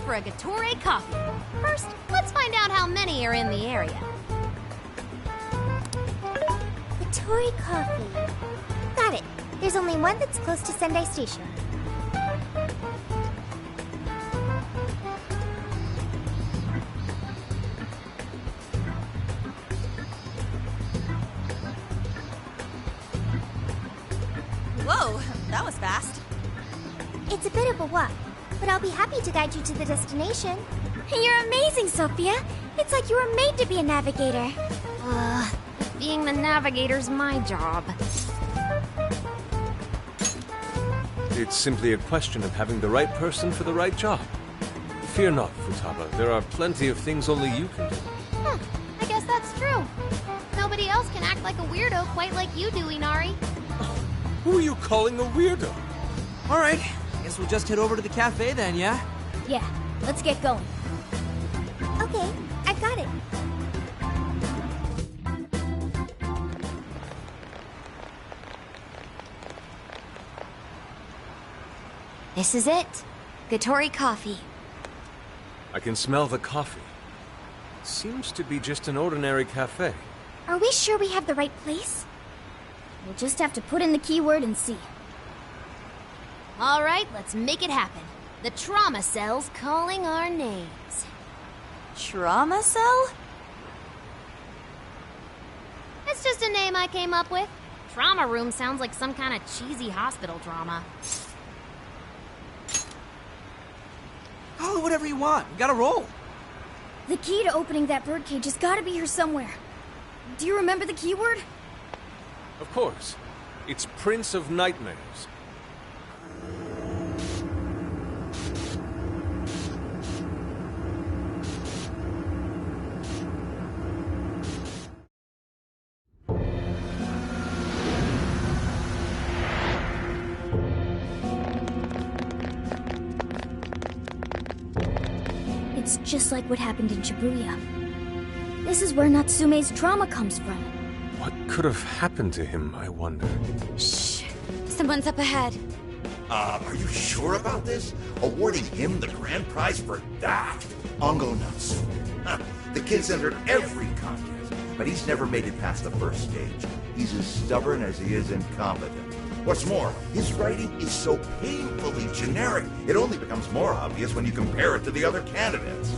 for a Gatorade coffee. First, let's find out how many are in the area. Gatorade coffee. Got it. There's only one that's close to Sendai Station. Whoa, that was fast. It's a bit of a walk, but I'll be happy to guide you to the destination. You're amazing, Sophia. It's like you were made to be a navigator. Being the navigator's my job. It's simply a question of having the right person for the right job. Fear not, Futaba. There are plenty of things only you can do. I guess that's true. Nobody else can act like a weirdo quite like you do, Inari. Who are you calling a weirdo? Alright, guess we'll just head over to the cafe then, yeah? Yeah, let's get going. Okay, I've got it. This is it. Gatori coffee. I can smell the coffee. Seems to be just an ordinary cafe. Are we sure we have the right place? We'll just have to put in the keyword and see. All right, let's make it happen. The trauma cell's calling our names. Trauma cell? It's just a name I came up with. Trauma room sounds like some kind of cheesy hospital drama. Oh, whatever you want. We gotta roll. The key to opening that birdcage has got to be here somewhere. Do you remember the keyword? Of course. It's Prince of Nightmares. It's just like what happened in Shibuya. This is where Natsume's trauma comes from. What could have happened to him, I wonder? Shh. Someone's up ahead. Are you sure about this? Awarding him the grand prize for that? Ongo Natsume. The kid's entered every contest, but he's never made it past the first stage. He's as stubborn as he is incompetent. What's more, his writing is so painfully generic, it only becomes more obvious when you compare it to the other candidates.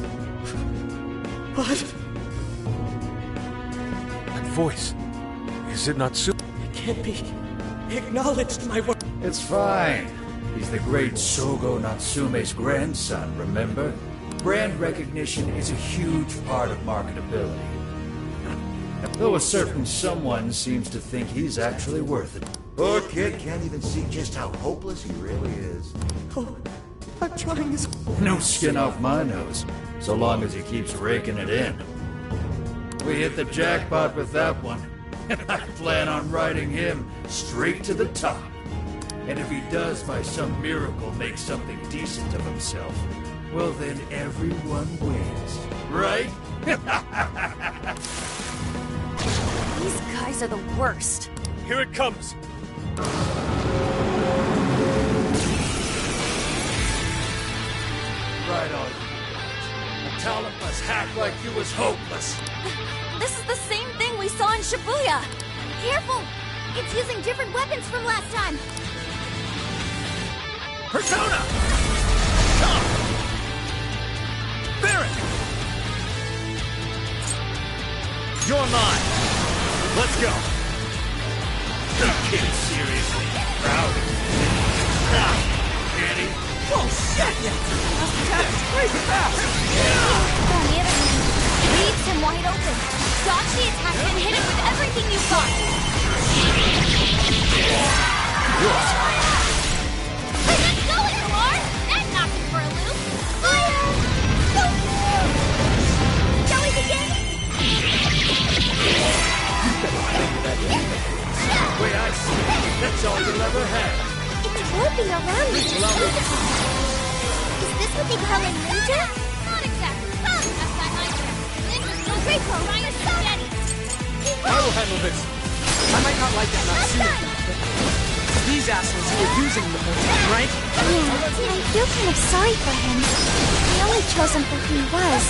What? That voice. Is it Natsume? It can't be acknowledged, my word. It's fine. He's the great Sogo Natsume's grandson, remember? Brand recognition is a huge part of marketability. Though a certain someone seems to think he's actually worth it. Poor kid can't even see just how hopeless he really is. Oh, I'm trying his... No skin off my nose, so long as he keeps raking it in. We hit the jackpot with that one, and I plan on riding him straight to the top. And if he does by some miracle make something decent of himself, well then everyone wins, right? These guys are the worst. Here it comes! Right on you. A talentless hack like you was hopeless. This is the same thing we saw in Shibuya. Careful! It's using different weapons from last time. Persona! Come! Baron! You're mine! Let's go! Not kidding, seriously. Proud of you. Danny? Oh, shit! Last attack is crazy fast! On the other hand, leaves him wide open. Dodge the attack and hit it with everything you've got. Let's go, Alar! That knocked him for a loop. Fire! Shall we begin? Way I see it, that's all you'll ever have. It's warping around me. Is this what they call a ninja? Not exactly. That's by my check. Ninjas don't Great, break Ryan steady. I will handle this. I might not like that Natsume, but these assholes who were using him the whole time, right? Yeah, I feel kind of sorry for him. I only chose him for who he was,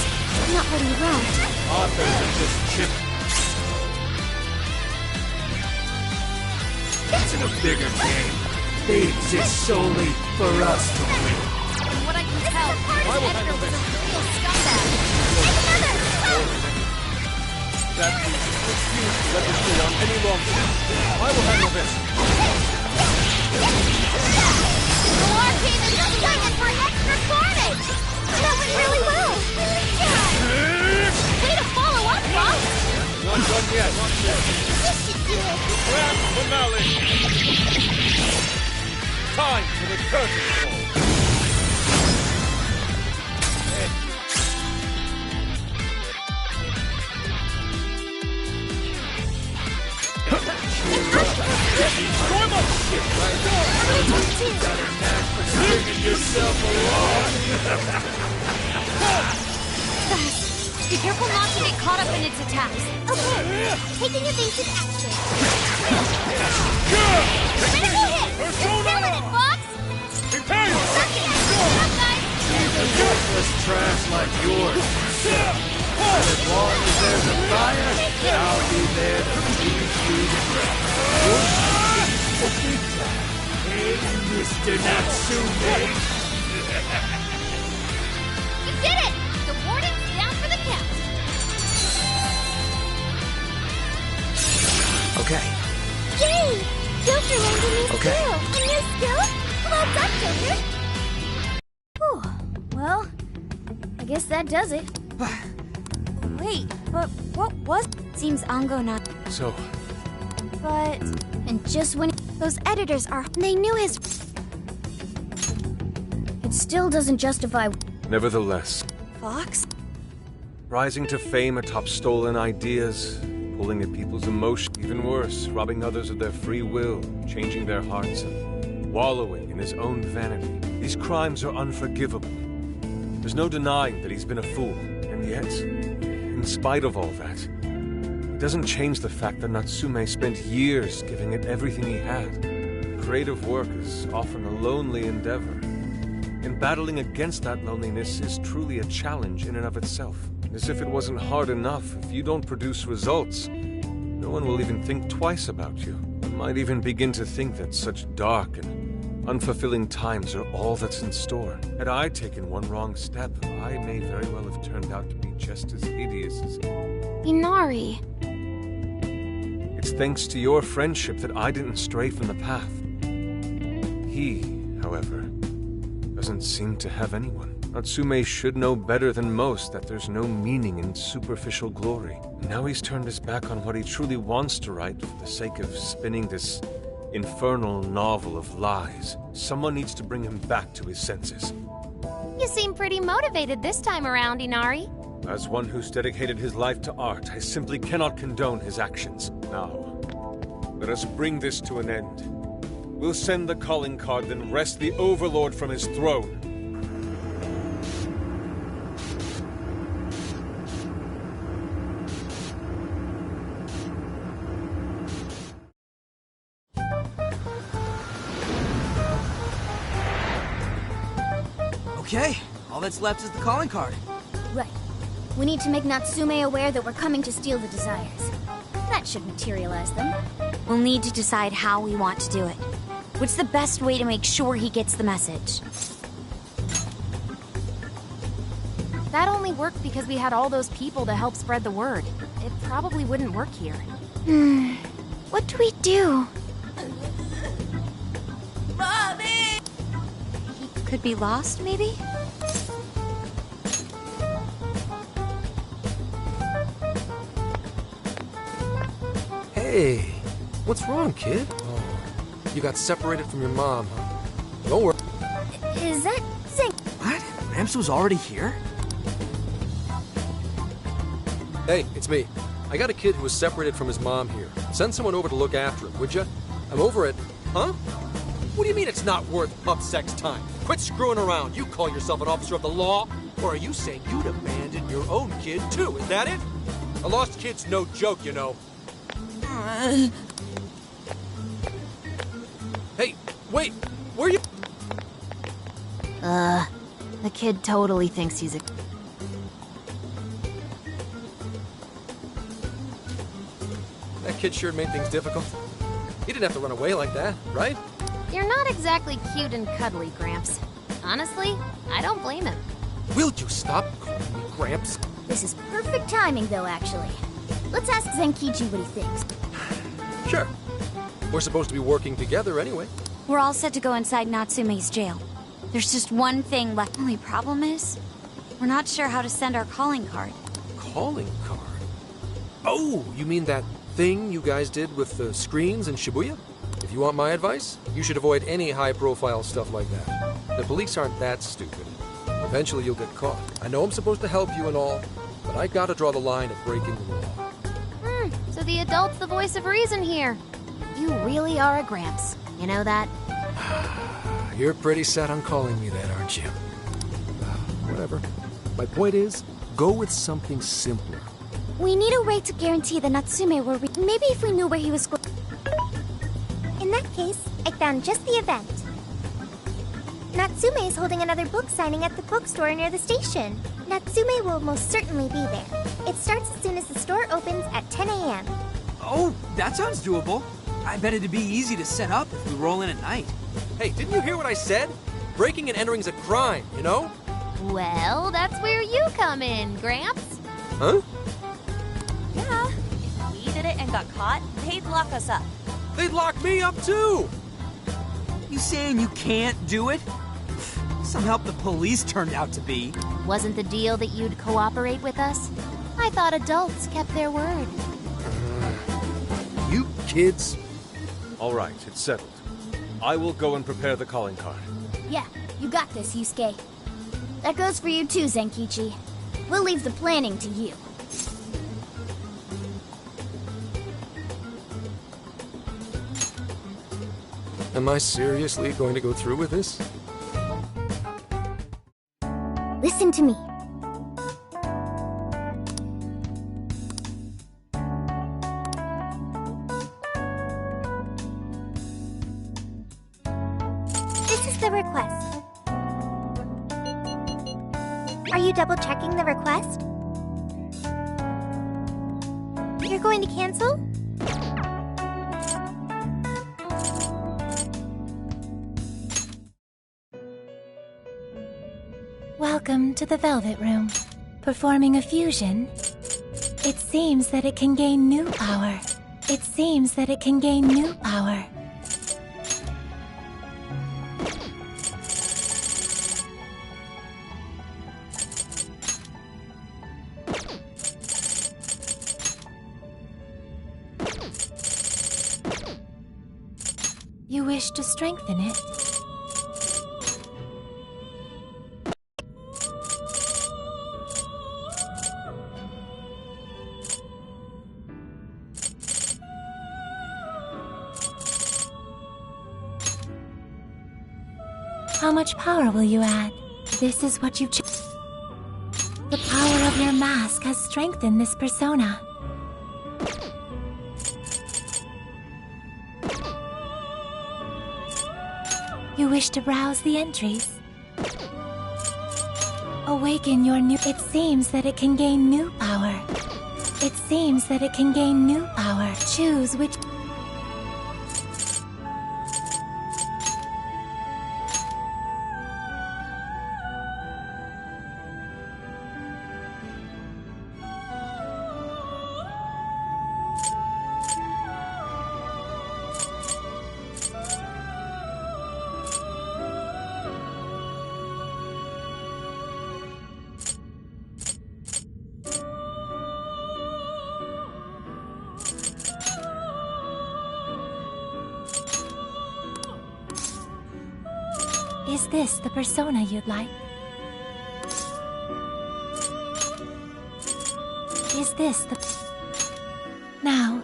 not what he wrote. Authors of this chip. It's in a bigger game. They exist solely for us to win. From what I can tell, the editor was a real scumbag. That means you refuse to let this go on any longer. I will handle this. The war team is just waiting for extra carnage! That went really well! Way to follow up, Fox! Not done yet. This should do it! Grand finale! Time for the curtain call. Be careful not to get caught up in its attacks. Okay, taking evasive action. Critical hit! You're killing it, Fox! Prepare yourself! Up, guys! Worthless trash like yours. And as long as there's a fire, I'll be there to feed you the breath. The big time. Hey, Mr. Natsume. You did it! The warden's down for the count. Okay. Yay! Joker learned a new Okay. skill. A new skill? Well done, Joker. Whew. Well, I guess that does it. Wait, but what was... Seems Ango not... So, But... And just when... Those editors are... They knew his... It still doesn't justify... nevertheless, Fox? rising to fame atop stolen ideas, pulling at people's emotions, even worse, robbing others of their free will, changing their hearts, and wallowing in his own vanity. These crimes are unforgivable. There's no denying that he's been a fool, and yet, in spite of all that, it doesn't change the fact that Natsume spent years giving it everything he had. Creative work is often a lonely endeavor, and battling against that loneliness is truly a challenge in and of itself. As if it wasn't hard enough, if you don't produce results, no one will even think twice about you. One might even begin to think that such dark and unfulfilling times are all that's in store. Had I taken one wrong step, I may very well have turned out to be just as hideous as... Inari. It's thanks to your friendship that I didn't stray from the path. He, however, doesn't seem to have anyone. Natsume should know better than most that there's no meaning in superficial glory. Now he's turned his back on what he truly wants to write for the sake of spinning this infernal novel of lies. Someone needs to bring him back to his senses. You seem pretty motivated this time around, Inari. As one who's dedicated his life to art, I simply cannot condone his actions. Now, let us bring this to an end. We'll send the calling card, then wrest the Overlord from his throne. Okay, all that's left is the calling card. Right. We need to make Natsume aware that we're coming to steal the desires. That should materialize them. We'll need to decide how we want to do it. What's the best way to make sure he gets the message? That only worked because we had all those people to help spread the word. It probably wouldn't work here. What do we do? He could be lost, maybe? Hey, what's wrong, kid? Oh, you got separated from your mom, huh? Don't worry. Is that Zing? What? Ramsu's already here? Hey, it's me. I got a kid who was separated from his mom here. Send someone over to look after him, would ya? I'm over it. Huh? What do you mean it's not worth pup sex time? Quit screwing around. You call yourself an officer of the law? Or are you saying you'd abandon your own kid, too? Is that it? A lost kid's no joke, you know. Hey, wait! Where are you? The kid totally thinks he's a... That kid sure made things difficult. He didn't have to run away like that, right? You're not exactly cute and cuddly, Gramps. Honestly, I don't blame him. Will you stop calling me Gramps? This is perfect timing, though, actually. Let's ask Zenkichi what he thinks. Sure. We're supposed to be working together anyway. We're all set to go inside Natsume's jail. There's just one thing left. Only problem is, we're not sure how to send our calling card. Calling card? Oh, you mean that thing you guys did with the screens in Shibuya? If you want my advice, you should avoid any high-profile stuff like that. The police aren't that stupid. Eventually you'll get caught. I know I'm supposed to help you and all, but I gotta draw the line at breaking the law. So the adult's the voice of reason here. You really are a Gramps. You know that? You're pretty set on calling me that, aren't you? Whatever. My point is, go with something simpler. We need a way to guarantee that Natsume will maybe if we knew where he was going. In that case, I found just the event. Natsume is holding another book signing at the bookstore near the station. Natsume will most certainly be there. It starts as soon as the store opens at 10 a.m. Oh, that sounds doable. I bet it'd be easy to set up if we roll in at night. Hey, didn't you hear what I said? Breaking and entering's a crime, you know? Well, that's where you come in, Gramps. Huh? Yeah. If we did it and got caught, they'd lock us up. They'd lock me up too! You saying you can't do it? Some help the police turned out to be. Wasn't the deal that you'd cooperate with us? I thought adults kept their word. You kids. All right, it's settled. I will go and prepare the calling card. Yeah, you got this, Yusuke. That goes for you too, Zenkichi. We'll leave the planning to you. Am I seriously going to go through with this? Listen to me. This is the request. Are you double checking the request? You're going to cancel? Welcome to the Velvet Room. Performing a fusion. It seems that it can gain new power. It seems that it can gain new power. You wish to strengthen it? How much power will you add? This is what you've chosen. The power of your mask has strengthened this persona. You wish to browse the entries. Awaken your new... It seems that it can gain new power. It seems that it can gain new power. Choose which... Is this the persona you'd like? Is this the... Now,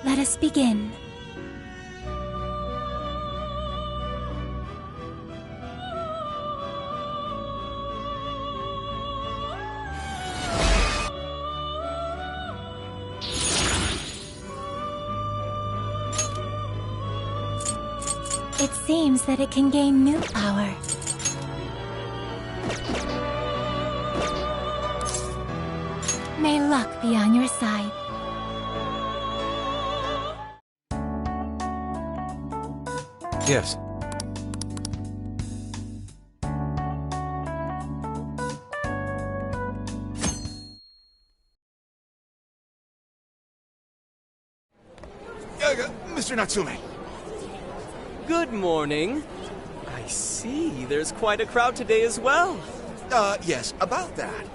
let us begin. It seems that it can gain new power. May luck be on your side. Yes. Mr. Natsume. Good morning. I see. There's quite a crowd today as well. Yes, about that.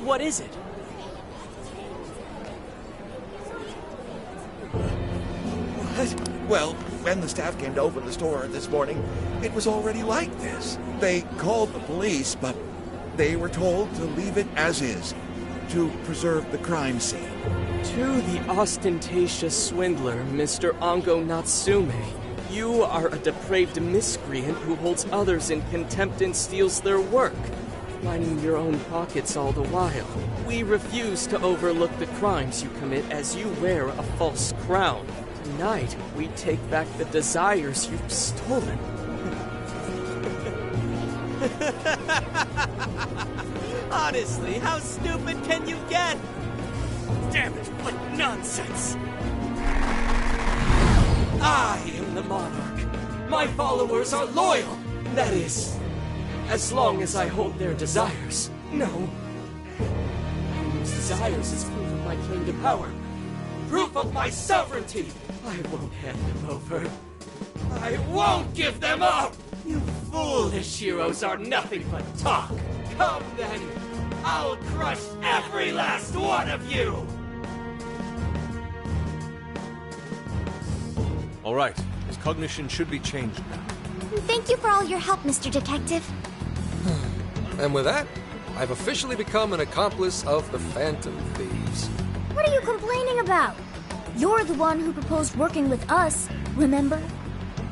What is it? What? Well, when the staff came to open the store this morning, it was already like this. They called the police, but they were told to leave it as is, to preserve the crime scene. To the ostentatious swindler, Mr. Ongo Natsume, you are a depraved miscreant who holds others in contempt and steals their work, lining your own pockets all the while. We refuse to overlook the crimes you commit as you wear a false crown. Tonight, we take back the desires you've stolen. Honestly, how stupid can you get? Damn it, what nonsense! I am the monarch. My followers are loyal. That is, as long as I hold their desires. No. Those desires is proof of my claim to power. Proof of my sovereignty. I won't hand them over. I won't give them up! You foolish heroes are nothing but talk. Come then, I'll crush every last one of you! All right. His cognition should be changed now. Thank you for all your help, Mr. Detective. And with that, I've officially become an accomplice of the Phantom Thieves. What are you complaining about? You're the one who proposed working with us, remember?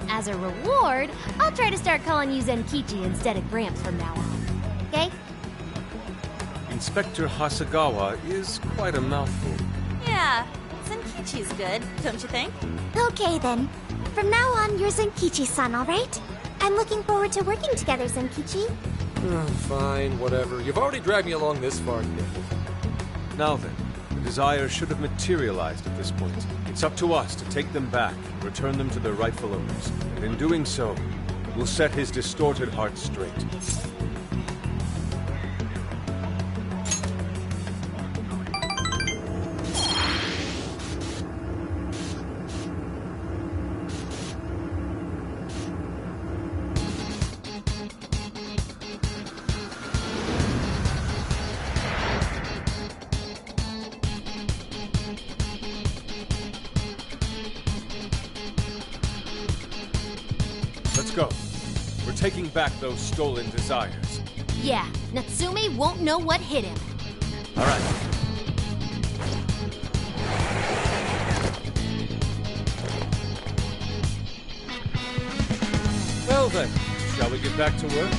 As a reward, I'll try to start calling you Zenkichi instead of Gramps from now on. Okay? Inspector Hasagawa is quite a mouthful. Yeah, Zenkichi's good, don't you think? Okay then. From now on, you're Zenkichi-san, alright? I'm looking forward to working together, Zenkichi. Fine, whatever. You've already dragged me along this far today. Now then, the desires should have materialized at this point. It's up to us to take them back and return them to their rightful owners. And in doing so, we'll set his distorted heart straight. Let's go. We're taking back those stolen desires. Yeah, Natsume won't know what hit him. All right. Well then, shall we get back to work?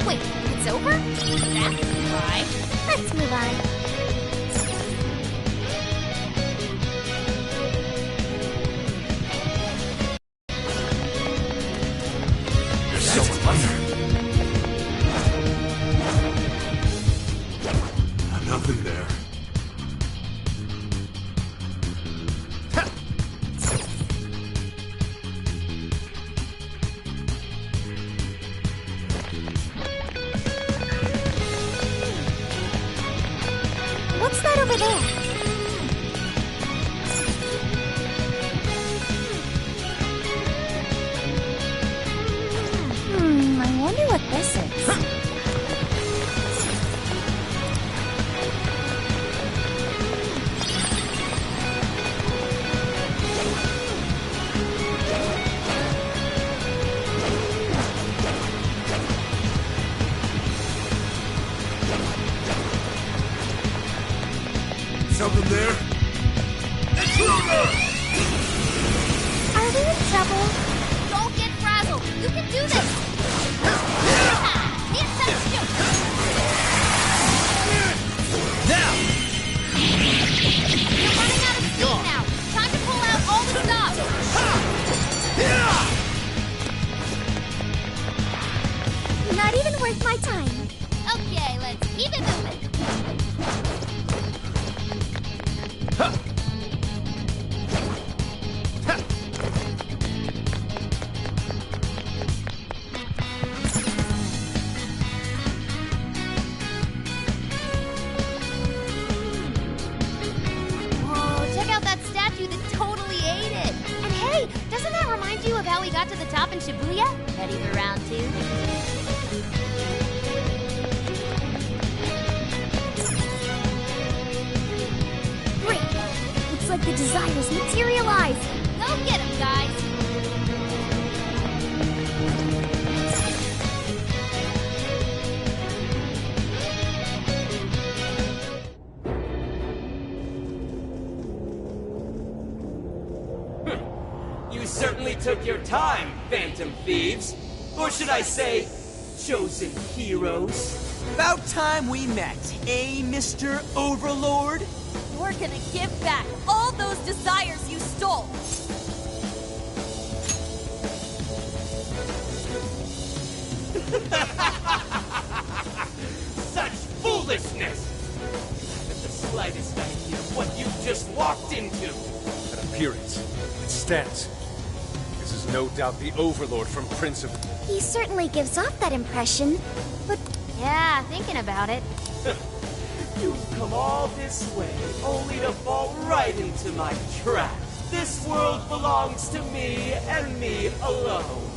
Wait, it's over? That's right. Let's move on. There's someone under. Nothing there. What's that over there? I wonder what this is. something there? Intruder! Are we in trouble? Don't get frazzled. You can do this. The intense shoot. Now! You're running out of steam now. Time to pull out all the stops. Not even worth my time. Okay, let's keep it moving. Whoa, check out that statue that totally ate it. And hey, doesn't that remind you of how we got to the top in Shibuya? Ready for round 2? Great. Looks like the desires materialize. Go get him, guys! You certainly took your time, Phantom Thieves. Or should I say, chosen heroes. About time we met, eh, Mr. Overlord? We're gonna give back all those desires you stole. Such foolishness! I haven't the slightest idea of what you just walked into. That appearance, it stands. This is no doubt the Overlord from Prince of... He certainly gives off that impression, but Yeah, thinking about it. You've come all this way, only to fall right into my trap. This world belongs to me and me alone.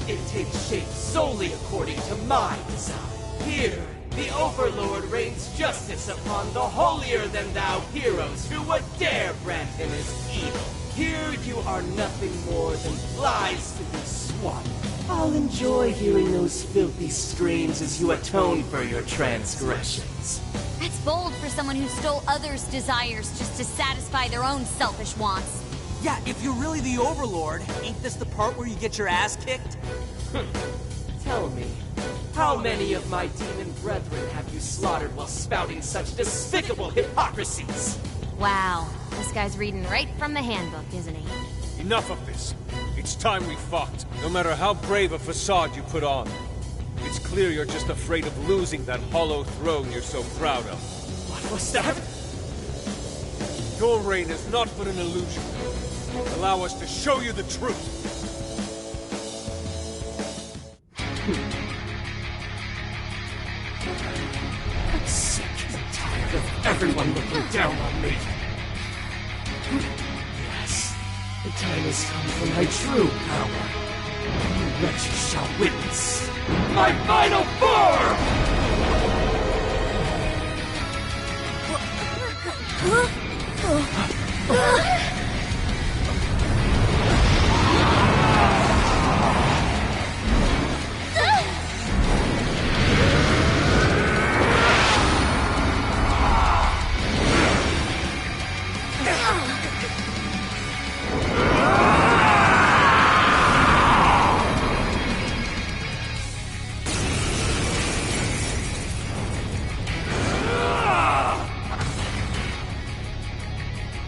It takes shape solely according to my design. Here, the Overlord rains justice upon the holier-than-thou heroes who would dare brand him as evil. Here you are nothing more than flies to be swatted. I'll enjoy hearing those filthy screams as you atone for your transgressions. That's bold for someone who stole others' desires just to satisfy their own selfish wants. Yeah, if you're really the Overlord, ain't this the part where you get your ass kicked? Tell me, how many of my demon brethren have you slaughtered while spouting such despicable hypocrisies? Wow, this guy's reading right from the handbook, isn't he? Enough of this. It's time we fought, no matter how brave a facade you put on. It's clear you're just afraid of losing that hollow throne you're so proud of. What was that? Your reign is not but an illusion. Allow us to show you the truth. I'm sick and tired of everyone looking down on me. Yes, the time has come for my true power. You wretches shall witness my final form!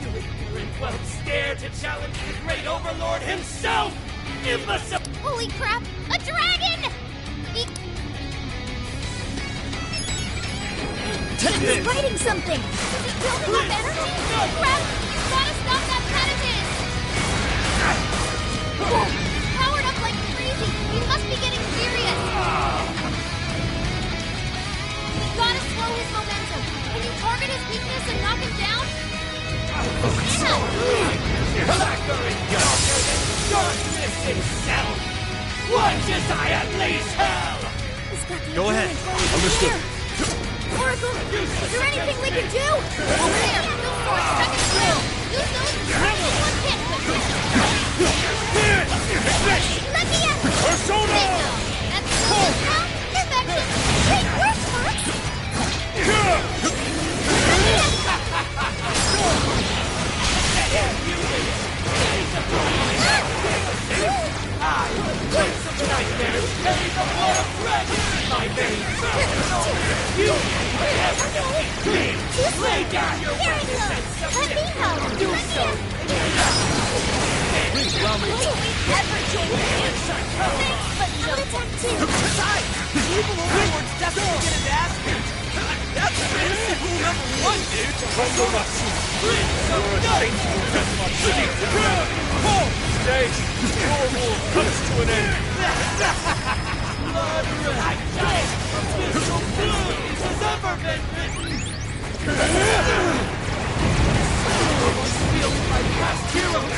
You ignorant whelps dare to challenge the great Overlord himself! Imbecile! Holy crap! A dragon! he's writing something. Is he building up energy? Crap! Gotta stop that pen of his! Powered up like crazy! He must be getting serious! We gotta slow his momentum! Can you target his weakness and knock him down? Blacker and darker than darkness itself! What desire unleash hell? He's got the Go ahead. advantage. Understood. Oracle, is there anything we can do? Over there! Go for it! Second skill! Use those one hit! Let me in! Persona! Bingo! That's good! Effective! Great work, Fox! You Just lay down your Here it weapons and goes. Let submit. me help. Do so. Please allow me. Ever join the answer? Thanks, but no. I'm gonna attack too. Besides, evil overlords definitely get his ass kicked. That's fantasy rule number 1, dude. Stay. Your war comes to an end. Blood red. Official blue has ever been written. Once feels like past heroes.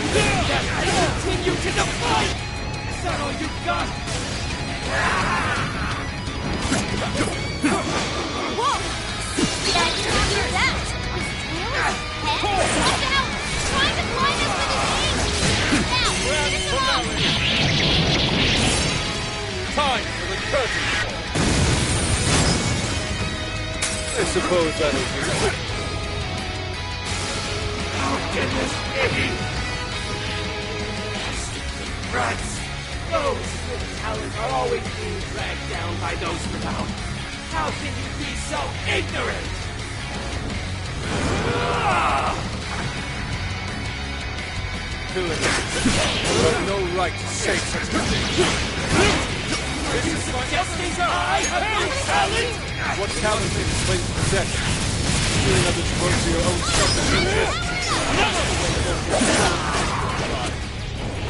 That I continue to defy. Is that all you got? Whoa! Yeah, I didn't hear that. Head? Watch out! Trying to blind us with his aim! Now, finish him off! Time for the curtain call. I suppose that'll do. How can this be? Rats! Those with talent are always being dragged down by those without. How can you be so ignorant? Villain. You have no right to say such a thing. Are you suggesting I have no talent? What talent do you claim to possess? Stealing others' work for your own selfish interest.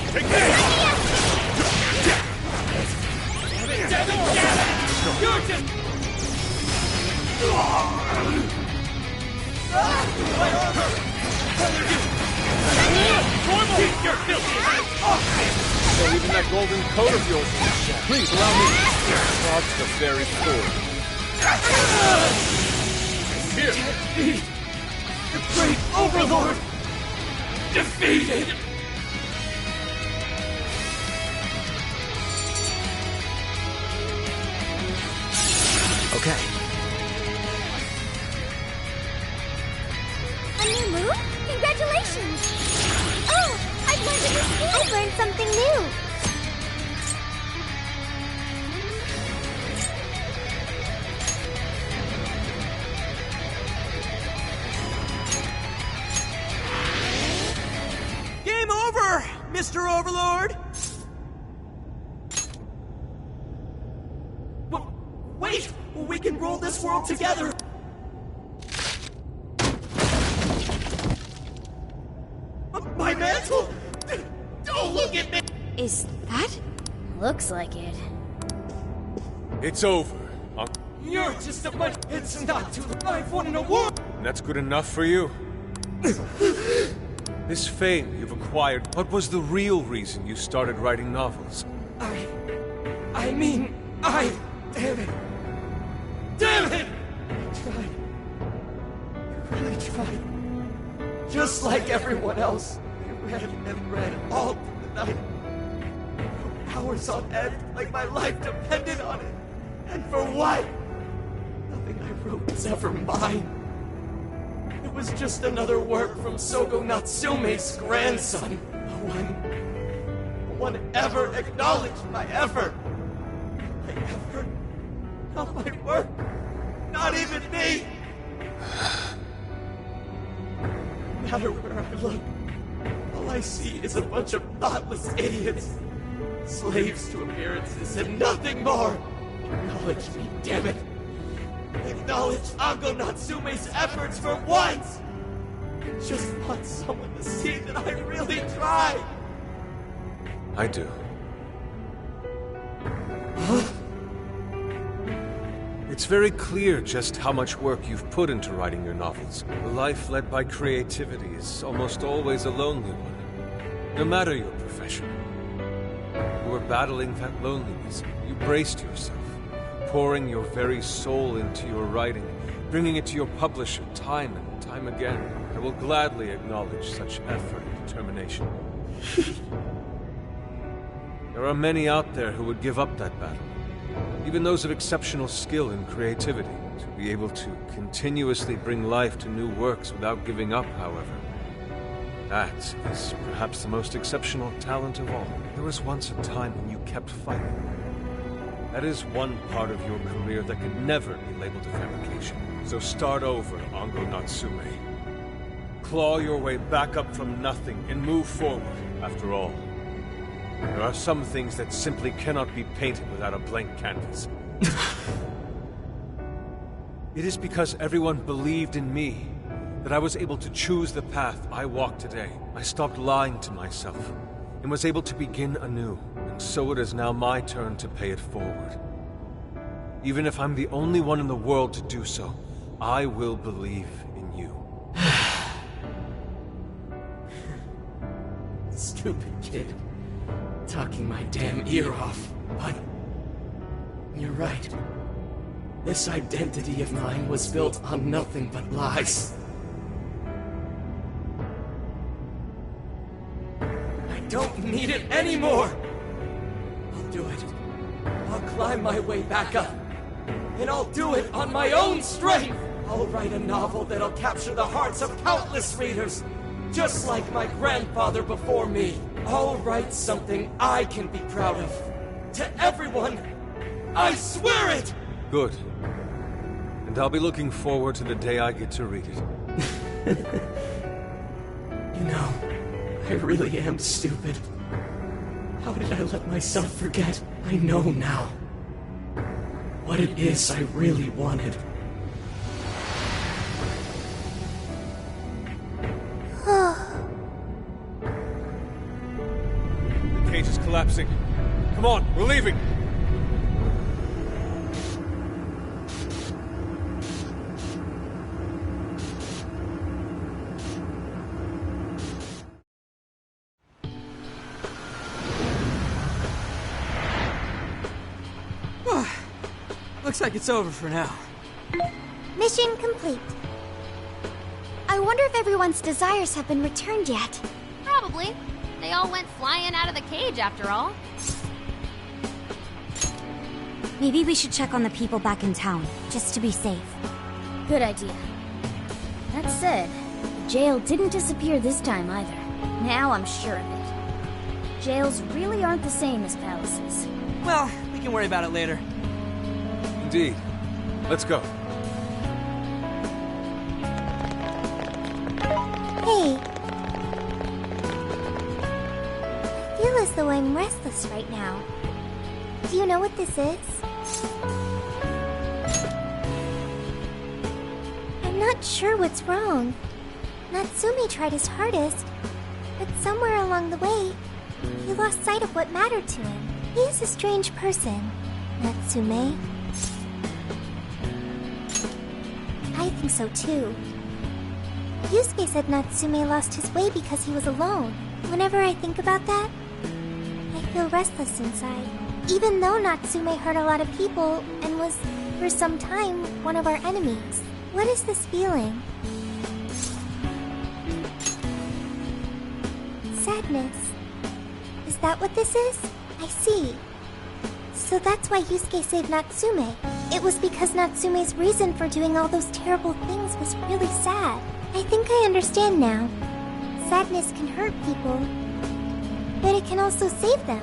Take this! You're just... My armor! Keep your filthy hands off me! So even that golden coat of yours is a sham. Please allow me. God's the very sword. Here. The great overlord! Defeated! Okay. A new move? Congratulations! Oh, I've learned a new skill! I've learned something new! Game over, Mr. Overlord! Wait! We can rule this world together! My mantle! Don't look at me! Is that? Looks like it. It's over. You're just a bunch... It's not too... I've won an award! And that's good enough for you? This fame you've acquired, what was the real reason you started writing novels? I mean... Damn it! Damn it! I tried. I really tried. Just like everyone else. I read and read all through the night. For hours on end, like my life depended on it. And for what? Nothing I wrote was ever mine. It was just another work from Sogo Natsume's grandson. No one ever acknowledged my effort. My effort? Not my work. Not even me. No matter where I look, all I see is a bunch of thoughtless idiots. Slaves to appearances and nothing more. Acknowledge me, damn it. Acknowledge Ango Natsume's efforts for once. I just want someone to see that I really tried. I do. It's very clear just how much work you've put into writing your novels. A life led by creativity is almost always a lonely one, no matter your profession. You were battling that loneliness. You braced yourself, pouring your very soul into your writing, bringing it to your publisher time and time again. I will gladly acknowledge such effort and determination. There are many out there who would give up that battle. Even those of exceptional skill and creativity, to be able to continuously bring life to new works without giving up, however. That is perhaps the most exceptional talent of all. There was once a time when you kept fighting. That is one part of your career that could never be labeled a fabrication. So start over, Ango Natsume. Claw your way back up from nothing and move forward. After all, there are some things that simply cannot be painted without a blank canvas. It is because everyone believed in me that I was able to choose the path I walk today. I stopped lying to myself and was able to begin anew. And so it is now my turn to pay it forward. Even if I'm the only one in the world to do so, I will believe in you. Stupid kid. Talking my damn ear off. But you're right. This identity of mine was built on nothing but lies. I don't need it anymore! I'll do it. I'll climb my way back up. And I'll do it on my own strength! I'll write a novel that'll capture the hearts of countless readers, just like my grandfather before me. I'll write something I can be proud of. To everyone, I swear it! Good. And I'll be looking forward to the day I get to read it. You know, I really am stupid. How did I let myself forget? I know now what it is I really wanted. The cage is collapsing. Come on, we're leaving! Looks like it's over for now. Mission complete. I wonder if everyone's desires have been returned yet. Probably. They all went flying out of the cage after all. Maybe we should check on the people back in town, just to be safe. Good idea. That said, the jail didn't disappear this time either. Now I'm sure of it. Jails really aren't the same as palaces. Well, we can worry about it later. Indeed. Let's go. Hey. I feel as though I'm restless right now. Do you know what this is? I'm not sure what's wrong. Natsume tried his hardest, but somewhere along the way, he lost sight of what mattered to him. He is a strange person, Natsume. I think so too. Yusuke said Natsume lost his way because he was alone. Whenever I think about that, I feel restless inside. Even though Natsume hurt a lot of people and was, for some time, one of our enemies. What is this feeling? Sadness. Is that what this is? I see. So that's why Yusuke saved Natsume. It was because Natsume's reason for doing all those terrible things was really sad. I think I understand now. Sadness can hurt people, but it can also save them.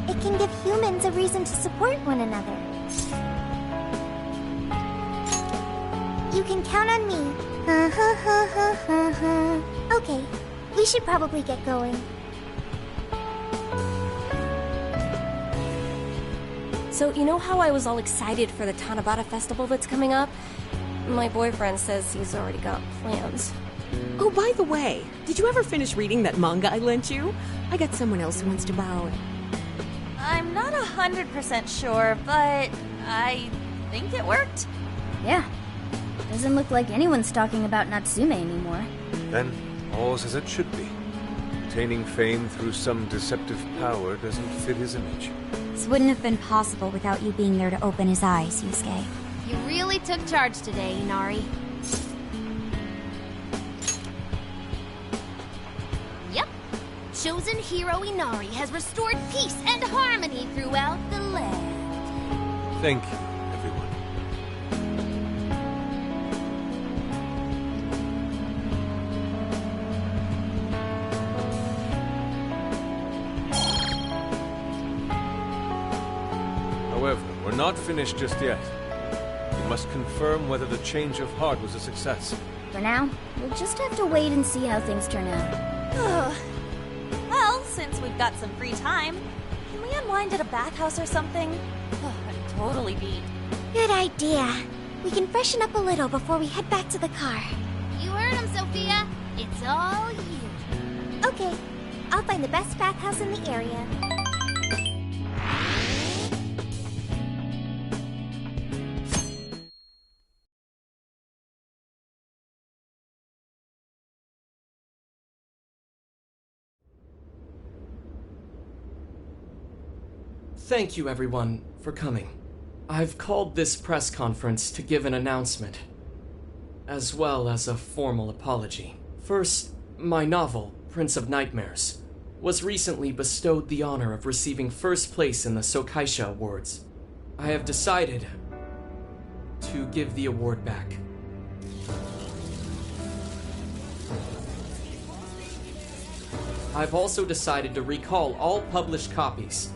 It can give humans a reason to support one another. You can count on me. Okay, we should probably get going. So, you know how I was all excited for the Tanabata festival that's coming up? My boyfriend says he's already got plans. Oh, by the way, did you ever finish reading that manga I lent you? I got someone else who wants to borrow it. I'm not 100% sure, but I think it worked. Yeah. Doesn't look like anyone's talking about Natsume anymore. Then, all's as it should be. Attaining fame through some deceptive power doesn't fit his image. This wouldn't have been possible without you being there to open his eyes, Yusuke. You really took charge today, Inari. Yep. Chosen hero Inari has restored peace and harmony throughout the land. Thank you, everyone. However, we're not finished just yet. You must confirm whether the change of heart was a success. For now, we'll just have to wait and see how things turn out. Well, since we've got some free time, can we unwind at a bathhouse or something? I'm totally beat. Good idea. We can freshen up a little before we head back to the car. You heard him, Sophia. It's all you. Okay, I'll find the best bathhouse in the area. Thank you, everyone, for coming. I've called this press conference to give an announcement, as well as a formal apology. First, my novel, Prince of Nightmares, was recently bestowed the honor of receiving first place in the Sokaisha Awards. I have decided to give the award back. I've also decided to recall all published copies.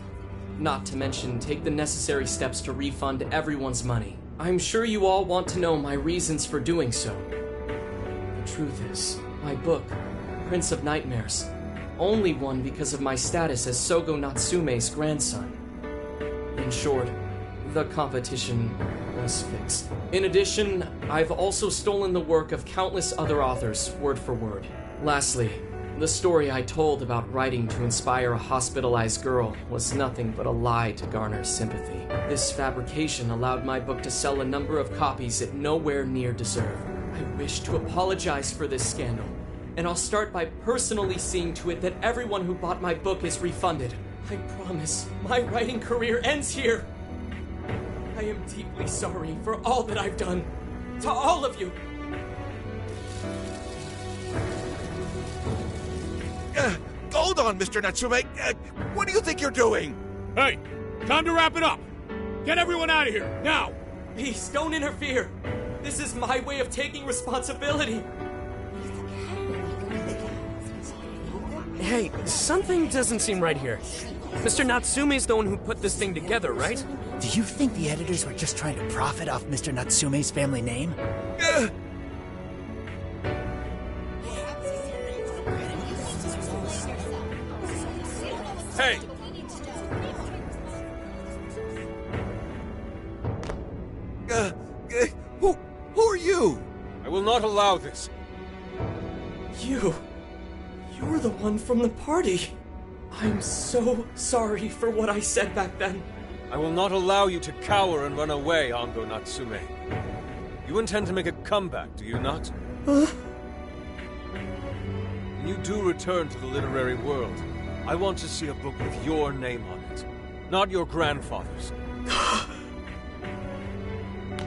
Not to mention, take the necessary steps to refund everyone's money. I'm sure you all want to know my reasons for doing so. The truth is, my book, Prince of Nightmares, only won because of my status as Sogo Natsume's grandson. In short, the competition was fixed. In addition, I've also stolen the work of countless other authors, word for word. Lastly, the story I told about writing to inspire a hospitalized girl was nothing but a lie to garner sympathy. This fabrication allowed my book to sell a number of copies it nowhere near deserved. I wish to apologize for this scandal, and I'll start by personally seeing to it that everyone who bought my book is refunded. I promise, my writing career ends here. I am deeply sorry for all that I've done. To all of you. Hold on, Mr. Natsume. What do you think you're doing? Hey, time to wrap it up. Get everyone out of here, now! Please, don't interfere. This is my way of taking responsibility. Hey, something doesn't seem right here. Mr. Natsume's the one who put this thing together, right? Do you think the editors were just trying to profit off Mr. Natsume's family name? Hey! Who are you? I will not allow this. You're the one from the party. I'm so sorry for what I said back then. I will not allow you to cower and run away, Ango Natsume. You intend to make a comeback, do you not? Huh? When you do return to the literary world, I want to see a book with your name on it, not your grandfather's.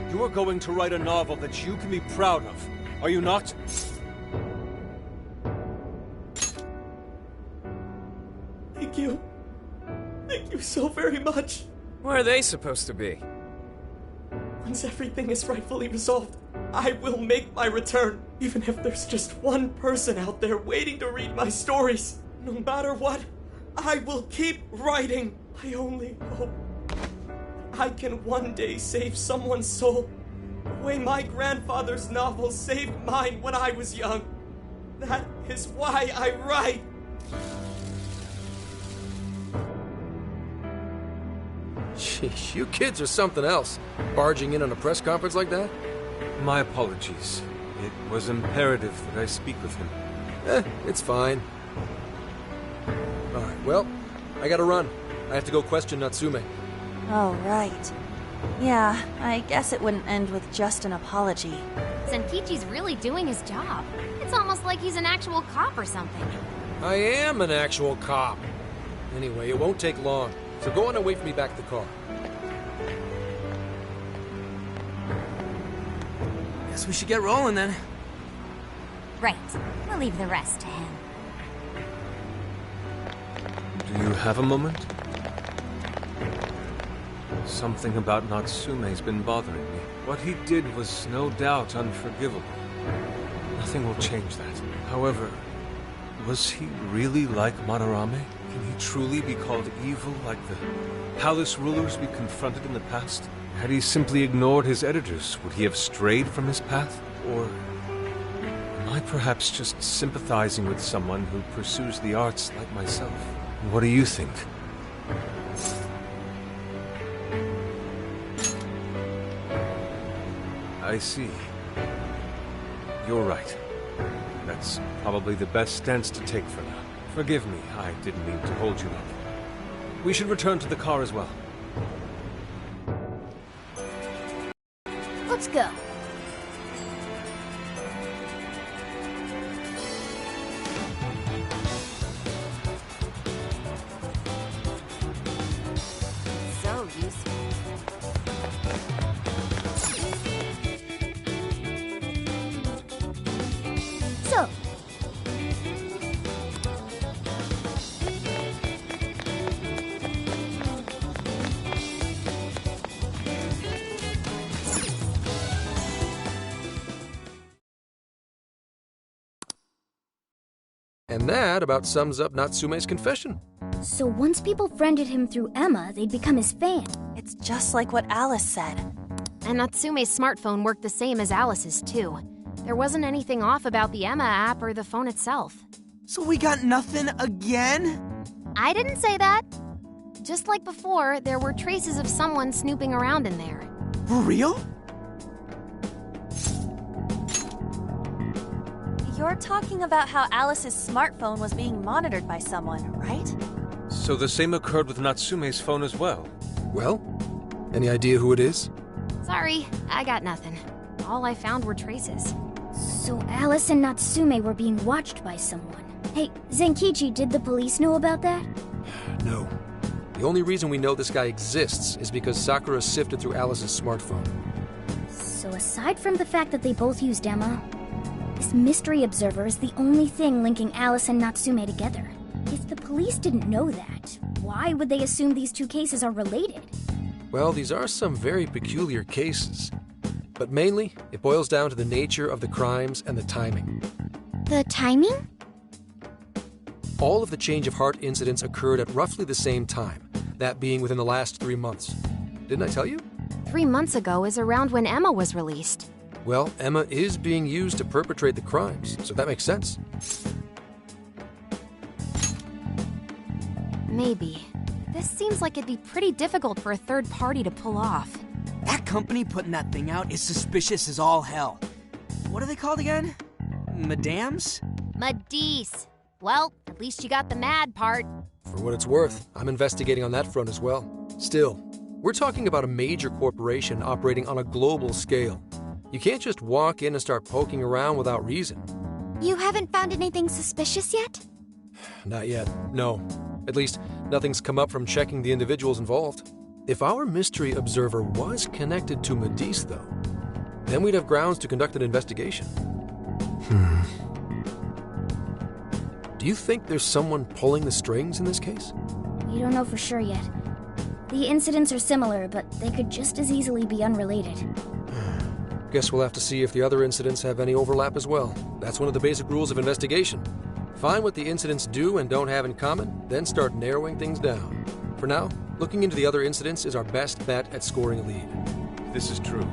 You are going to write a novel that you can be proud of, are you not? Thank you. Thank you so very much. Where are they supposed to be? Once everything is rightfully resolved, I will make my return, even if there's just one person out there waiting to read my stories. No matter what, I will keep writing. I only hope I can one day save someone's soul the way my grandfather's novel saved mine when I was young. That is why I write. Sheesh, you kids are something else. Barging in on a press conference like that? My apologies. It was imperative that I speak with him. It's fine. Alright, well, I gotta run. I have to go question Natsume. Oh, right. Yeah, I guess it wouldn't end with just an apology. Senkichi's really doing his job. It's almost like he's an actual cop or something. I am an actual cop. Anyway, it won't take long, so go on and wait for me back at the car. Guess we should get rolling then. Right. We'll leave the rest to him. Do you have a moment? Something about Natsume's been bothering me. What he did was no doubt unforgivable. Nothing will change that. However, was he really like Madarame? Can he truly be called evil like the palace rulers we confronted in the past? Had he simply ignored his editors, would he have strayed from his path? Or am I perhaps just sympathizing with someone who pursues the arts like myself? What do you think? I see. You're right. That's probably the best stance to take for now. Forgive me, I didn't mean to hold you up. We should return to the car as well. Let's go. So useful. So, And that about sums up Natsume's confession. so once people friended him through Emma, they'd become his fan. It's just like what Alice said. And Natsume's smartphone worked the same as Alice's, too. There wasn't anything off about the Emma app or the phone itself. So we got nothing again? I didn't say that. Just like before, there were traces of someone snooping around in there. For real? You're talking about how Alice's smartphone was being monitored by someone, right? So the same occurred with Natsume's phone as well? Well, any idea who it is? Sorry, I got nothing. All I found were traces. So Alice and Natsume were being watched by someone. Hey, Zenkichi, did the police know about that? No. The only reason we know this guy exists is because Sakura sifted through Alice's smartphone. So aside from the fact that they both used Emma, this mystery observer is the only thing linking Alice and Natsume together. If the police didn't know that, why would they assume these two cases are related? Well, these are some very peculiar cases. But mainly, it boils down to the nature of the crimes and the timing. The timing? All of the change of heart incidents occurred at roughly the same time, that being within the last 3 months. Didn't I tell you? 3 months ago is around when Emma was released. Well, Emma is being used to perpetrate the crimes, so that makes sense. Maybe. This seems like it'd be pretty difficult for a third party to pull off. That company putting that thing out is suspicious as all hell. What are they called again? Madams? Madisse. Well, at least you got the mad part. For what it's worth, I'm investigating on that front as well. Still, we're talking about a major corporation operating on a global scale. You can't just walk in and start poking around without reason. You haven't found anything suspicious yet? Not yet, no. At least, nothing's come up from checking the individuals involved. If our mystery observer was connected to Madisse, though, then we'd have grounds to conduct an investigation. Do you think there's someone pulling the strings in this case? We don't know for sure yet. The incidents are similar, but they could just as easily be unrelated. Guess we'll have to see if the other incidents have any overlap as well. That's one of the basic rules of investigation. Find what the incidents do and don't have in common, then start narrowing things down. For now, looking into the other incidents is our best bet at scoring a lead. This is true.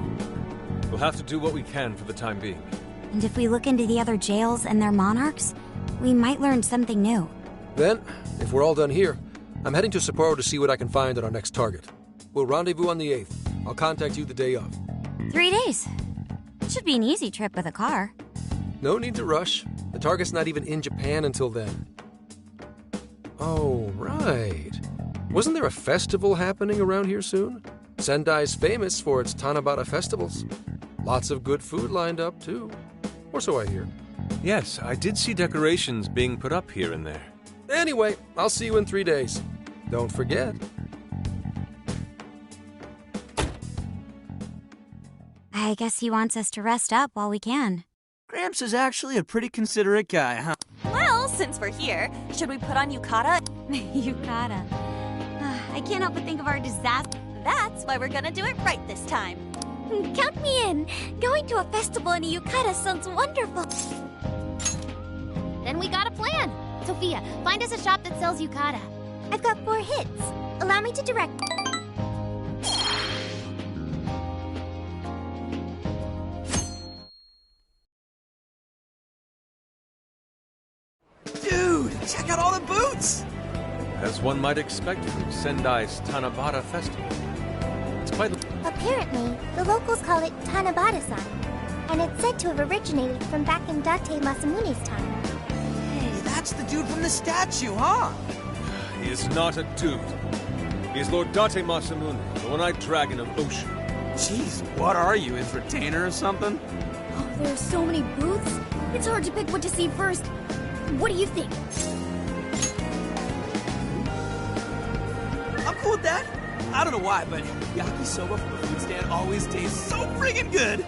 We'll have to do what we can for the time being. And if we look into the other jails and their monarchs, we might learn something new. Then, if we're all done here, I'm heading to Sapporo to see what I can find at our next target. We'll rendezvous on the 8th. I'll contact you the day of. 3 days. Should be an easy trip with a car. No need to rush. The target's not even in Japan until then. Oh, right. Wasn't there a festival happening around here soon? Sendai's famous for its Tanabata festivals. Lots of good food lined up, too. Or so I hear. Yes, I did see decorations being put up here and there. Anyway, I'll see you in 3 days. Don't forget. I guess he wants us to rest up while we can. Gramps is actually a pretty considerate guy, huh? Well, since we're here, should we put on yukata? Yukata. I can't help but think of our disaster. That's why we're gonna do it right this time. Count me in. Going to a festival in a yukata sounds wonderful. Then we got a plan. Sophia, find us a shop that sells yukata. I've got 4 hits. Allow me to direct. Dude, check out all the boots! As one might expect from Sendai's Tanabata Festival. It's quite... Apparently, the locals call it Tanabata-san, and it's said to have originated from back in Date Masamune's time. Hey, that's the dude from the statue, huh? He is not a dude. He is Lord Date Masamune, the one-eyed dragon of ocean. Jeez, what are you, his retainer or something? Oh, there are so many booths. It's hard to pick what to see first. What do you think? I'm cool with that. I don't know why, but yakisoba from the food stand always tastes so friggin' good.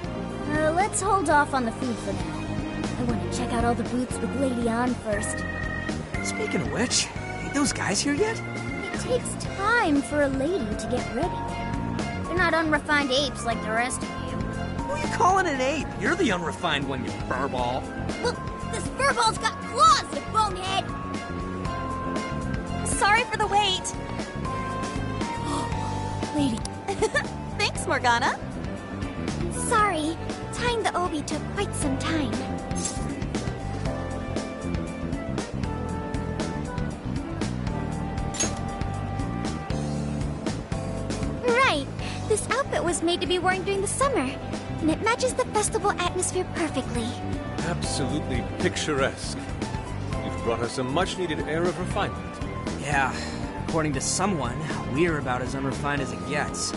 Let's hold off on the food for now. I want to check out all the booths with Lady On first. Speaking of which, ain't those guys here yet? It takes time for a lady to get ready. They're not unrefined apes like the rest of you. Who are you calling an ape? You're the unrefined one, you furball. Well, this furball's got claws, you bonehead! Sorry for the wait. Lady. Thanks, Morgana. Sorry, tying the obi took quite some time. Right, this outfit was made to be worn during the summer, and it matches the festival atmosphere perfectly. Absolutely picturesque. You've brought us a much-needed air of refinement. Yeah, according to someone, we're about as unrefined as it gets.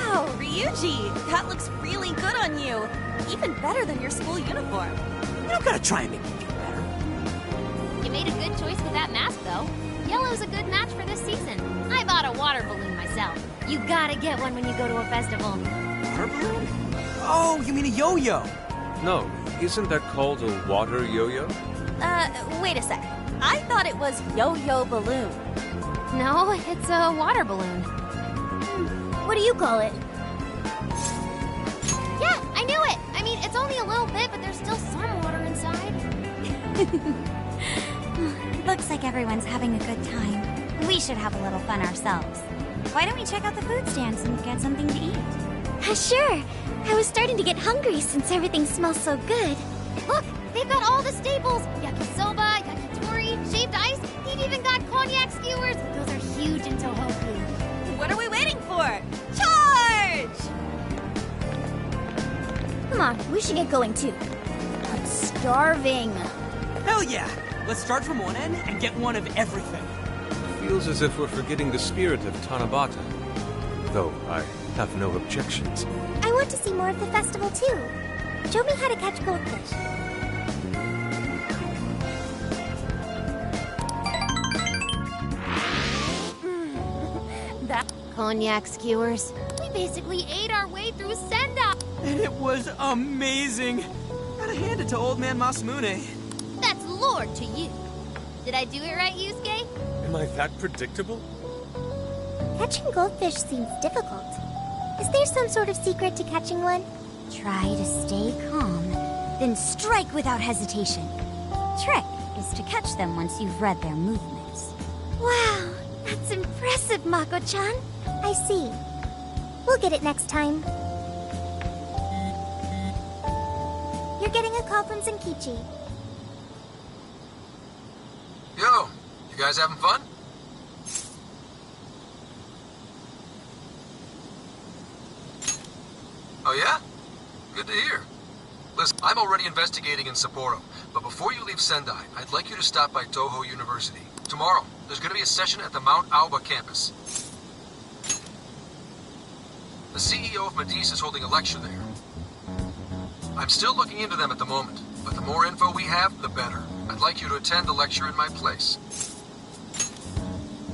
Wow, Ryuji, that looks really good on you. Even better than your school uniform. You don't gotta try and make me feel better. You made a good choice with that mask, though. Yellow's a good match for this season. I bought a water balloon myself. You gotta get one when you go to a festival. Water balloon? Oh, you mean a yo-yo? No, isn't that called a water yo-yo? Wait a sec. I thought it was yo-yo balloon. No, it's a water balloon. What do you call it? Yeah, I knew it! I mean, it's only a little bit, but there's still some water inside. Looks like everyone's having a good time. We should have a little fun ourselves. Why don't we check out the food stands and get something to eat? Sure. I was starting to get hungry since everything smells so good. Look, they've got all the staples. Yakisoba, yakitori, shaved ice. They've even got cognac skewers. Those are huge in Tohoku. What are we waiting for? Charge! Come on, we should get going too. I'm starving. Hell yeah! Let's start from one end and get one of everything. Feels as if we're forgetting the spirit of Tanabata. Though I have no objections. I want to see more of the festival too. Show me how to catch goldfish. That cognac skewers. We basically ate our way through Sendai. And it was amazing. Gotta hand it to old man Masamune. That's Lord to you. Did I do it right, Yusuke? Am I that predictable? Catching goldfish seems difficult. Is there some sort of secret to catching one? Try to stay calm, then strike without hesitation. Trick is to catch them once you've read their movements. Wow, that's impressive, Mako-chan. I see. We'll get it next time. You're getting a call from Zenkichi. Yo, you guys having fun? Oh yeah? Good to hear. Listen, I'm already investigating in Sapporo, but before you leave Sendai, I'd like you to stop by Toho University. Tomorrow, there's going to be a session at the Mount Aoba campus. The CEO of Medice is holding a lecture there. I'm still looking into them at the moment, but the more info we have, the better. I'd like you to attend the lecture in my place.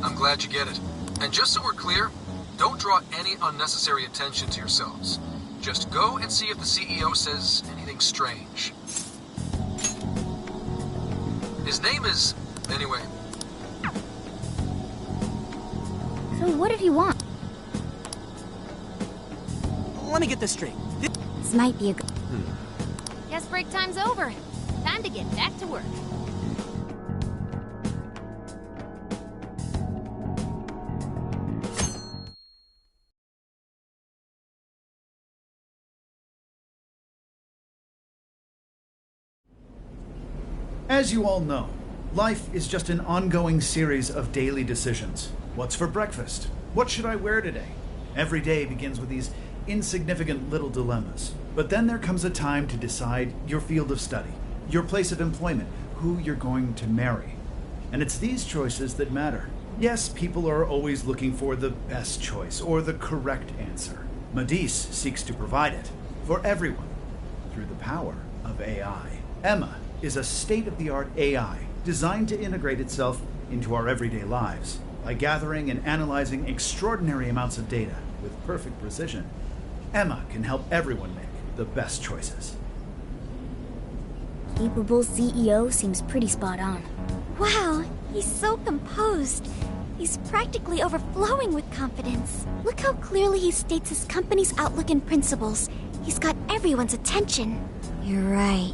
I'm glad you get it. And just so we're clear, don't draw any unnecessary attention to yourselves. Just go and see if the CEO says anything strange. His name is... anyway. So what did he want? Let me get this straight. This might be a good... Guess break time's over. Time to get back to work. As you all know, life is just an ongoing series of daily decisions. What's for breakfast? What should I wear today? Every day begins with these insignificant little dilemmas. But then there comes a time to decide your field of study, your place of employment, who you're going to marry. And it's these choices that matter. Yes, people are always looking for the best choice or the correct answer. Medis seeks to provide it for everyone through the power of AI. Emma is a state-of-the-art AI designed to integrate itself into our everyday lives. By gathering and analyzing extraordinary amounts of data with perfect precision, Emma can help everyone make the best choices. Capable CEO seems pretty spot on. Wow, he's so composed. He's practically overflowing with confidence. Look how clearly he states his company's outlook and principles. He's got everyone's attention. You're right.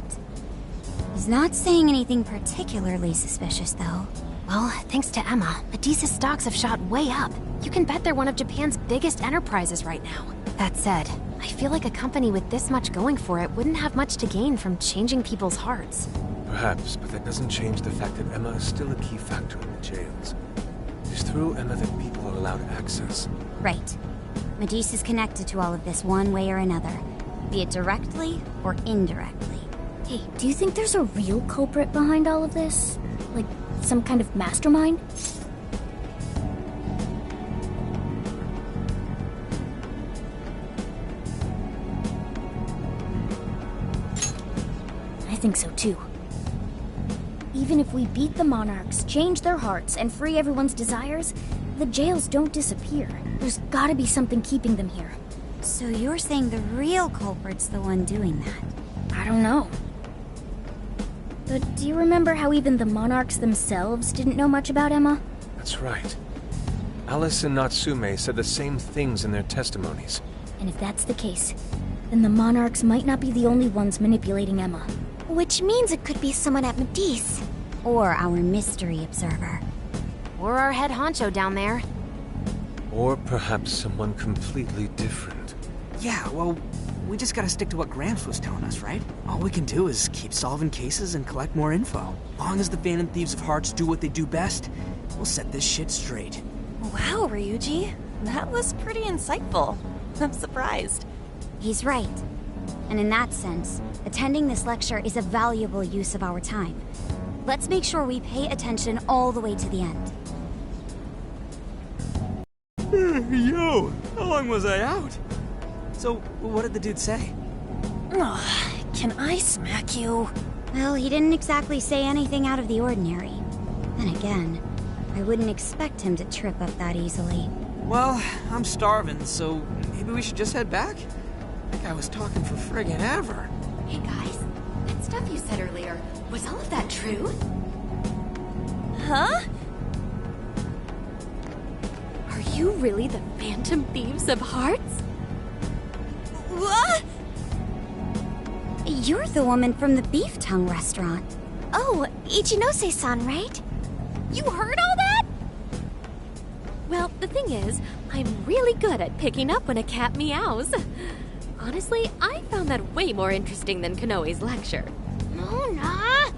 He's not saying anything particularly suspicious, though. Well, thanks to Emma, Medis's stocks have shot way up. You can bet they're one of Japan's biggest enterprises right now. That said, I feel like a company with this much going for it wouldn't have much to gain from changing people's hearts. Perhaps, but that doesn't change the fact that Emma is still a key factor in the jails. It's through Emma that people are allowed access. Right. Medis is connected to all of this one way or another, be it directly or indirectly. Hey, do you think there's a real culprit behind all of this? Like, some kind of mastermind? I think so too. Even if we beat the Monarchs, change their hearts, and free everyone's desires, the jails don't disappear. There's gotta be something keeping them here. So you're saying the real culprit's the one doing that? I don't know. But do you remember how even the Monarchs themselves didn't know much about Emma? That's right. Alice and Natsume said the same things in their testimonies. And if that's the case, then the Monarchs might not be the only ones manipulating Emma. Which means it could be someone at Medis. Or our mystery observer. Or our head honcho down there. Or perhaps someone completely different. Yeah, well, we just gotta stick to what Gramps was telling us, right? All we can do is keep solving cases and collect more info. Long as the Phantom Thieves of Hearts do what they do best, we'll set this shit straight. Wow, Ryuji. That was pretty insightful. I'm surprised. He's right. And in that sense, attending this lecture is a valuable use of our time. Let's make sure we pay attention all the way to the end. Yo, how long was I out? So, what did the dude say? Can I smack you? Well, he didn't exactly say anything out of the ordinary. Then again, I wouldn't expect him to trip up that easily. Well, I'm starving, so maybe we should just head back? That guy was talking for friggin' ever. Hey guys, that stuff you said earlier, was all of that true? Huh? Are you really the Phantom Thieves of Hearts? What? You're the woman from the Beef Tongue restaurant. Oh, Ichinose-san, right? You heard all that? Well, the thing is, I'm really good at picking up when a cat meows. Honestly, I found that way more interesting than Konoe's lecture. Mona!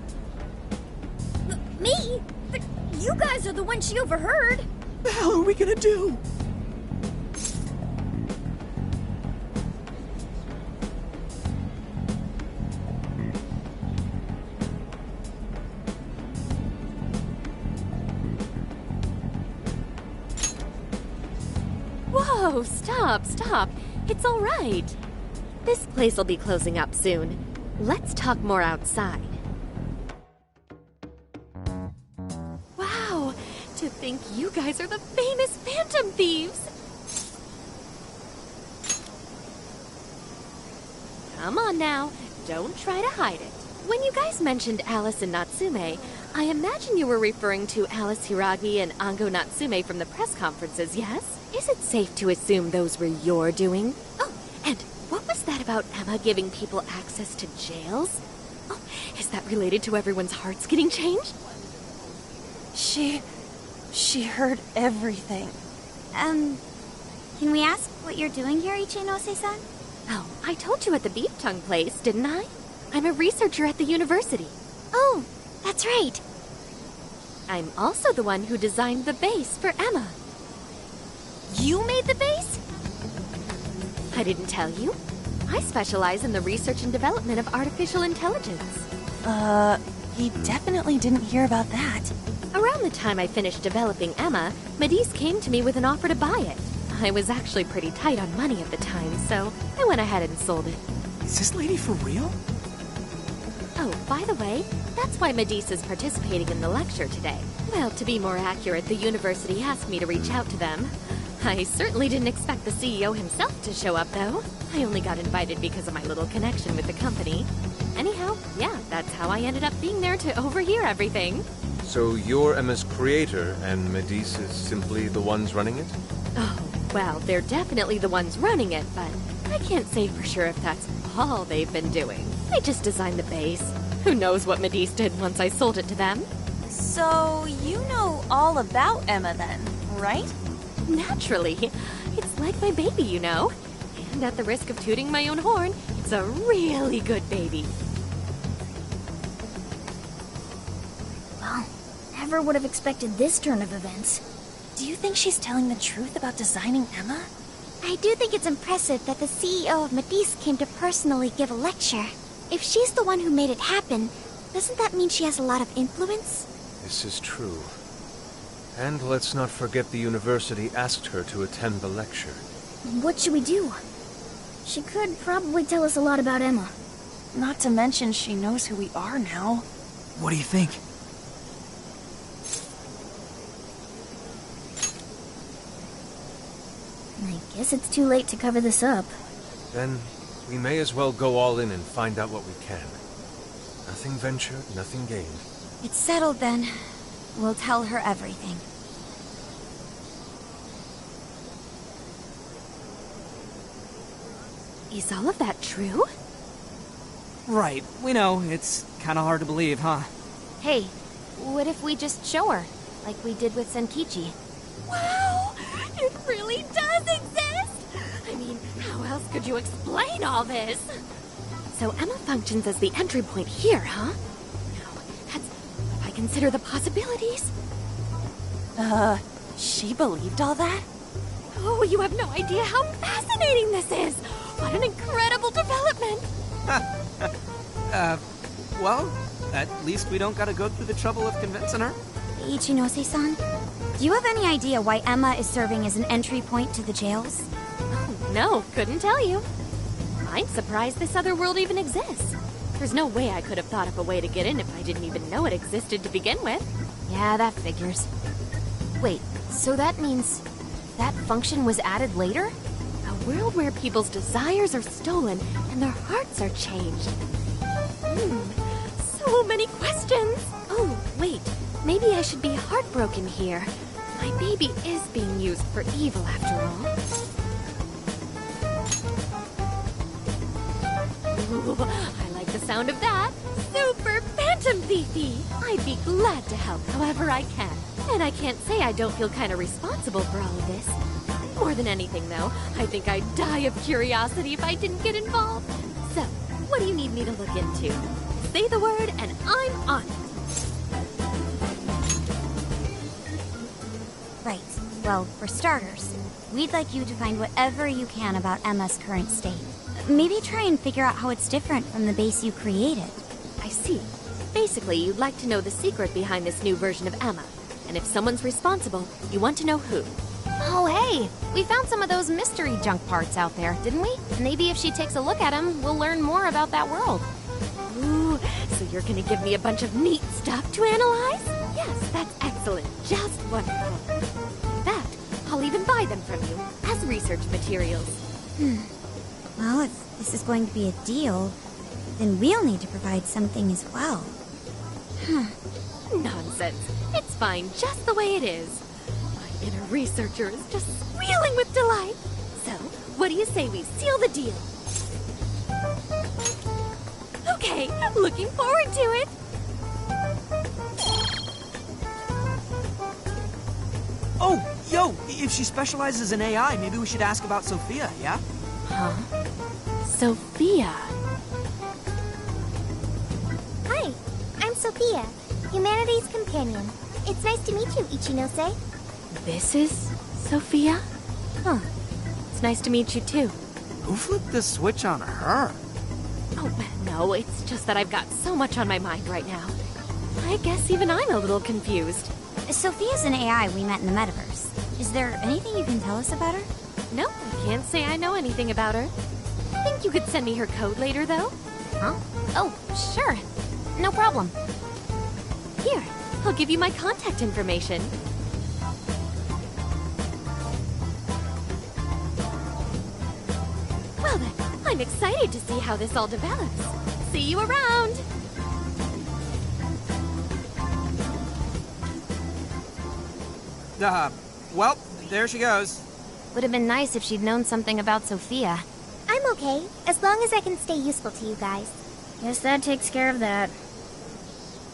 Me? But you guys are the ones she overheard. The hell are we gonna do? Whoa, stop. It's all right. This place will be closing up soon. Let's talk more outside. Wow, to think you guys are the famous Phantom Thieves. Come on now, don't try to hide it. When you guys mentioned Alice and Natsume, I imagine you were referring to Alice Hiragi and Ango Natsume from the press conferences, yes? Is it safe to assume those were your doing? Oh, and what was that about Emma giving people access to jails? Oh, is that related to everyone's hearts getting changed? She heard everything. Can we ask what you're doing here, Ichinose-san? Oh, I told you at the Beef Tongue place, didn't I? I'm a researcher at the university. Oh, That's right. I'm also the one who designed the base for Emma. You made the base? I didn't tell you. I specialize in the research and development of artificial intelligence. He definitely didn't hear about that. Around the time I finished developing Emma, Medice came to me with an offer to buy it. I was actually pretty tight on money at the time, so I went ahead and sold it. Is this lady for real? Oh, by the way, that's why Medice is participating in the lecture today. Well, to be more accurate, the university asked me to reach out to them. I certainly didn't expect the CEO himself to show up, though. I only got invited because of my little connection with the company. Anyhow, yeah, that's how I ended up being there to overhear everything. So you're Emma's creator, and Medice is simply the ones running it? Oh, well, they're definitely the ones running it, but I can't say for sure if that's all they've been doing. I just designed the base. Who knows what Medice did once I sold it to them? So, you know all about Emma then, right? Naturally. It's like my baby, you know. And at the risk of tooting my own horn, it's a really good baby. Well, never would have expected this turn of events. Do you think she's telling the truth about designing Emma? I do think it's impressive that the CEO of Medice came to personally give a lecture. If she's the one who made it happen, doesn't that mean she has a lot of influence? This is true. And let's not forget the university asked her to attend the lecture. What should we do? She could probably tell us a lot about Emma. Not to mention she knows who we are now. What do you think? I guess it's too late to cover this up. Then we may as well go all in and find out what we can. Nothing ventured, nothing gained. It's settled then. We'll tell her everything. Is all of that true? Right, we know. It's kind of hard to believe, huh? Hey, what if we just show her, like we did with Senkichi? Wow! It really does exist! I mean, how else could you explain all this? So Emma functions as the entry point here, huh? No, that's what I consider the possibilities. She believed all that? Oh, you have no idea how fascinating this is! What an incredible development! Well, at least we don't gotta go through the trouble of convincing her. Ichinose-san, do you have any idea why Emma is serving as an entry point to the jails? Oh, no, couldn't tell you. I'm surprised this other world even exists. There's no way I could have thought of a way to get in if I didn't even know it existed to begin with. Yeah, that figures. Wait, so that means that function was added later? A world where people's desires are stolen and their hearts are changed. So many questions. Oh, wait. Maybe I should be heartbroken here. My baby is being used for evil after all. Ooh, I like the sound of that. Super Phantom Thiefy! I'd be glad to help however I can. And I can't say I don't feel kind of responsible for all of this. More than anything, though, I think I'd die of curiosity if I didn't get involved. So, what do you need me to look into? Say the word and I'm on it. Right. Well, for starters, we'd like you to find whatever you can about Emma's current state. Maybe try and figure out how it's different from the base you created. I see. Basically, you'd like to know the secret behind this new version of Emma. And if someone's responsible, you want to know who. Oh, hey! We found some of those mystery junk parts out there, didn't we? Maybe if she takes a look at them, we'll learn more about that world. Ooh, so you're gonna give me a bunch of neat stuff to analyze? Yes, that's excellent. Just wonderful. In fact, I'll even buy them from you as research materials. Well, if this is going to be a deal, then we'll need to provide something as well. Nonsense. It's fine just the way it is. My inner researcher is just squealing with delight. So, what do you say we seal the deal? Okay, looking forward to it. Oh, yo, if she specializes in AI, maybe we should ask about Sophia, yeah? Huh? Sophia. Hi, I'm Sophia. Humanity's companion. It's nice to meet you, Ichinose. This is Sophia? Huh. It's nice to meet you too. Who flipped the switch on her? Oh, no, it's just that I've got so much on my mind right now. I guess even I'm a little confused. Sophia's an AI we met in the metaverse. Is there anything you can tell us about her? No, I can't say I know anything about her. Think you could send me her code later, though? Huh? Oh, sure. No problem. Here, I'll give you my contact information. Well then, I'm excited to see how this all develops. See you around! Well, there she goes. Would have been nice if she'd known something about Sophia. I'm okay, as long as I can stay useful to you guys. Guess that takes care of that.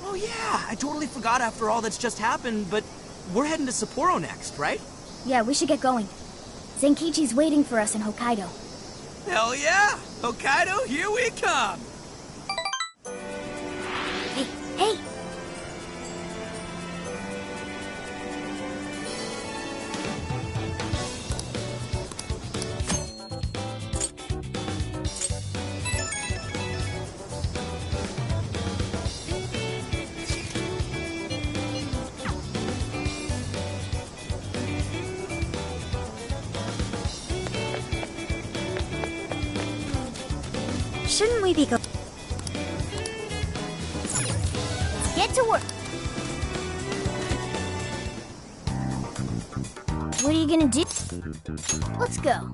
Oh yeah, I totally forgot after all that's just happened, but we're heading to Sapporo next, right? Yeah, we should get going. Zenkichi's waiting for us in Hokkaido. Hell yeah! Hokkaido, here we come! Hey! Shouldn't we be go- Get to work! What are you gonna do? Let's go.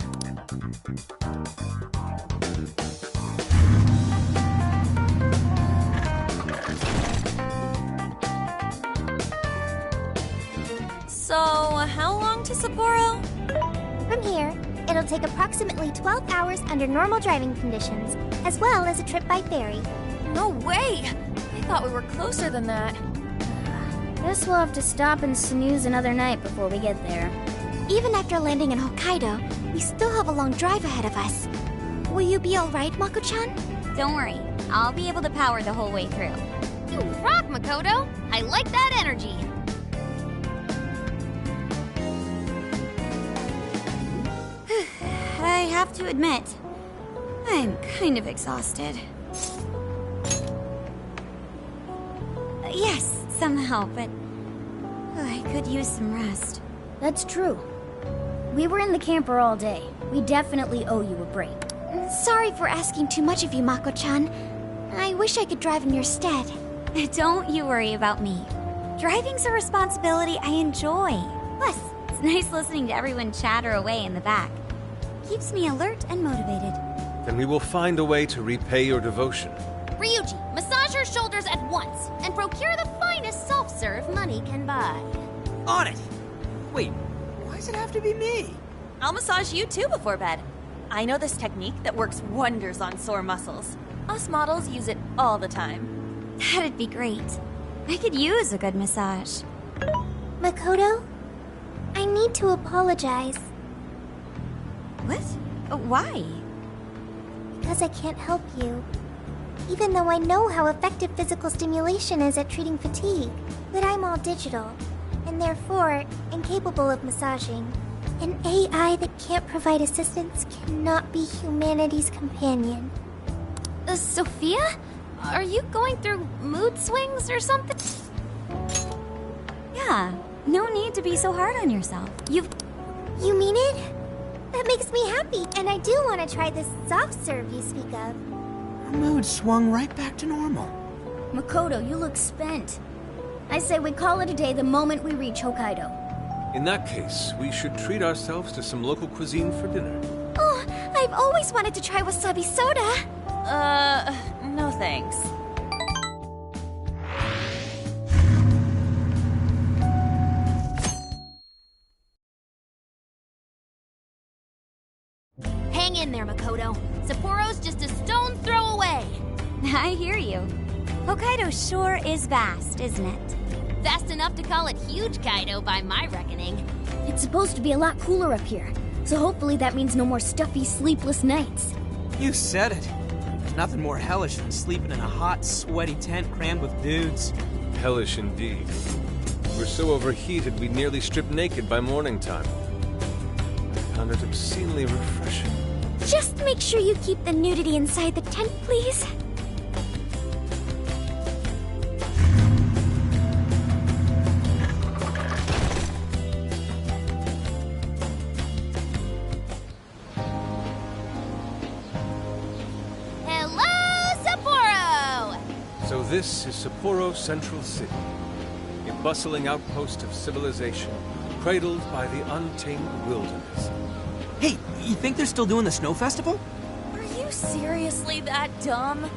So, how long to Sapporo? From here, it'll take approximately 12 hours under normal driving conditions, as well as a trip by ferry. No way! I thought we were closer than that. Guess we'll have to stop and snooze another night before we get there. Even after landing in Hokkaido, we still have a long drive ahead of us. Will you be alright, Mako-chan? Don't worry, I'll be able to power the whole way through. You rock, Makoto! I like that energy! I have to admit, I'm kind of exhausted. Yes, somehow, but I could use some rest. That's true. We were in the camper all day. We definitely owe you a break. Sorry for asking too much of you, Mako-chan. I wish I could drive in your stead. Don't you worry about me. Driving's a responsibility I enjoy. Plus, it's nice listening to everyone chatter away in the back. Keeps me alert and motivated. Then we will find a way to repay your devotion. Ryuji, massage her shoulders at once and procure the finest self-serve money can buy. On it! Wait, why does it have to be me? I'll massage you too before bed. I know this technique that works wonders on sore muscles. Us models use it all the time. That'd be great. I could use a good massage. Makoto, I need to apologize. What? Why? Because I can't help you. Even though I know how effective physical stimulation is at treating fatigue, but I'm all digital, and therefore incapable of massaging. An AI that can't provide assistance cannot be humanity's companion. Sophia? Are you going through mood swings or something? Yeah, no need to be so hard on yourself. You mean it? That makes me happy, and I do want to try this soft serve you speak of. Her mood swung right back to normal. Makoto, you look spent. I say we call it a day the moment we reach Hokkaido. In that case, we should treat ourselves to some local cuisine for dinner. Oh, I've always wanted to try wasabi soda. No thanks. Hang in there, Makoto. Sapporo's just a stone throw away. I hear you. Hokkaido sure is vast, isn't it? Vast enough to call it huge, Kaido, by my reckoning. It's supposed to be a lot cooler up here, so hopefully that means no more stuffy, sleepless nights. You said it. There's nothing more hellish than sleeping in a hot, sweaty tent crammed with dudes. Hellish indeed. We're so overheated we nearly strip naked by morning time. I found it obscenely refreshing. Just make sure you keep the nudity inside the tent, please. So this is Sapporo Central City, a bustling outpost of civilization, cradled by the untamed wilderness. Hey, you think they're still doing the snow festival? Are you seriously that dumb?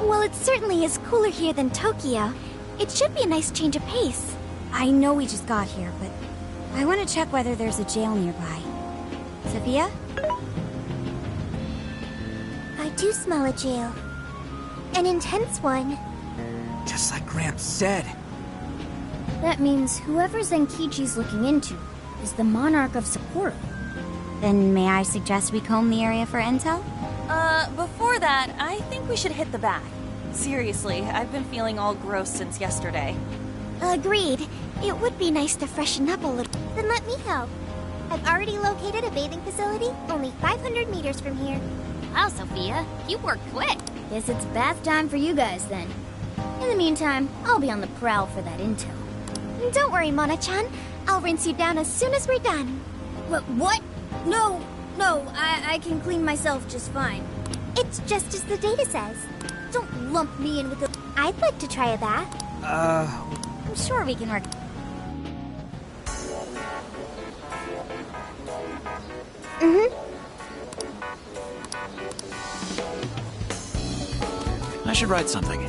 Well, it certainly is cooler here than Tokyo. It should be a nice change of pace. I know we just got here, but I want to check whether there's a jail nearby. Sophia? I do smell a jail. An intense one. Just like Gramps said. That means whoever Zenkichi's looking into is the monarch of Sapporo. Then may I suggest we comb the area for intel? Before that, I think we should hit the bath. Seriously, I've been feeling all gross since yesterday. Agreed. It would be nice to freshen up a little. Then let me help. I've already located a bathing facility only 500 meters from here. Wow, Sophia, you work quick. Guess it's bath time for you guys then. In the meantime, I'll be on the prowl for that intel. Don't worry, Mona-chan. I'll rinse you down as soon as we're done. What? No, I can clean myself just fine. It's just as the data says. Don't lump me in with the... I'd like to try that. I'm sure we can work... I should write something.